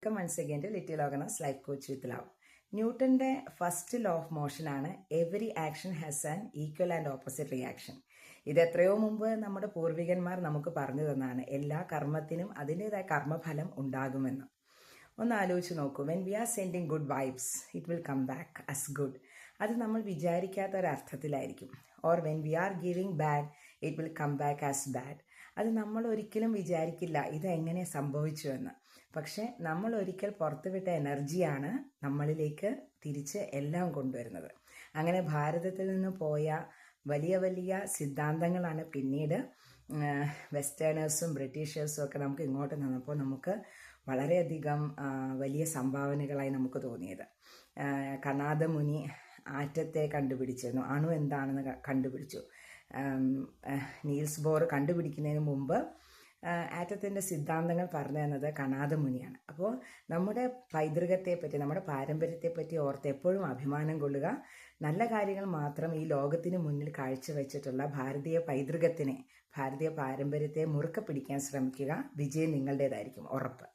Welcome once again to little organs life coach with love. ന്യൂട്ടന്റെ first law of motion ആണ് every action has an equal and opposite reaction. ഇത് എത്രയോ മുമ്പ് നമ്മുടെ പൂർവികന്മാർ നമുക്ക് പറഞ്ഞു തന്നാണ്. എല്ലാ കർമ്മത്തിനും അതിൻ്റെതായ കർമ്മഫലം ഉണ്ടാകുമെന്ന്. ഒന്ന് ആലോചിച്ച് നോക്കൂ. When we are sending good vibes it will come back as good. അത് നമ്മൾ വിചാരിക്കാത്ത ഒരർത്ഥത്തിലായിരിക്കും. Or when we are giving bad it will come back as bad. അത് നമ്മൾ ഒരിക്കലും വിചാരിക്കില്ല ഇതെങ്ങനെ സംഭവിച്ചു എന്ന്. പക്ഷെ നമ്മൾ ഒരിക്കൽ പുറത്തുവിട്ട എനർജിയാണ് നമ്മളിലേക്ക് തിരിച്ച് എല്ലാം കൊണ്ടുവരുന്നത്. അങ്ങനെ ഭാരതത്തിൽ നിന്ന് പോയ വലിയ വലിയ സിദ്ധാന്തങ്ങളാണ് പിന്നീട് വെസ്റ്റേണേഴ്സും ബ്രിട്ടീഷേഴ്സും ഒക്കെ നമുക്ക് ഇങ്ങോട്ട് നിന്നപ്പോൾ നമുക്ക് വളരെയധികം വലിയ സംഭാവനകളായി നമുക്ക് തോന്നിയത്. കനാദ മുനി ആറ്റത്തെ കണ്ടുപിടിച്ചിരുന്നു. അണു എന്താണെന്ന് കണ്ടുപിടിച്ചു. നീൽസ് ബോർ കണ്ടുപിടിക്കുന്നതിന് മുമ്പ് ആറ്റത്തിൻ്റെ സിദ്ധാന്തങ്ങൾ പറഞ്ഞു തന്നത് കനാദ മുനിയാണ്. അപ്പോൾ നമ്മുടെ പൈതൃകത്തെപ്പറ്റി, നമ്മുടെ പാരമ്പര്യത്തെപ്പറ്റി ഓർത്ത് എപ്പോഴും അഭിമാനം കൊള്ളുക. നല്ല കാര്യങ്ങൾ മാത്രം ഈ ലോകത്തിന് മുന്നിൽ കാഴ്ചവെച്ചിട്ടുള്ള ഭാരതീയ പൈതൃകത്തിനെ, ഭാരതീയ പാരമ്പര്യത്തെ മുറുക്കെ പിടിക്കാൻ ശ്രമിക്കുക. വിജയം നിങ്ങളുടേതായിരിക്കും, ഉറപ്പ്.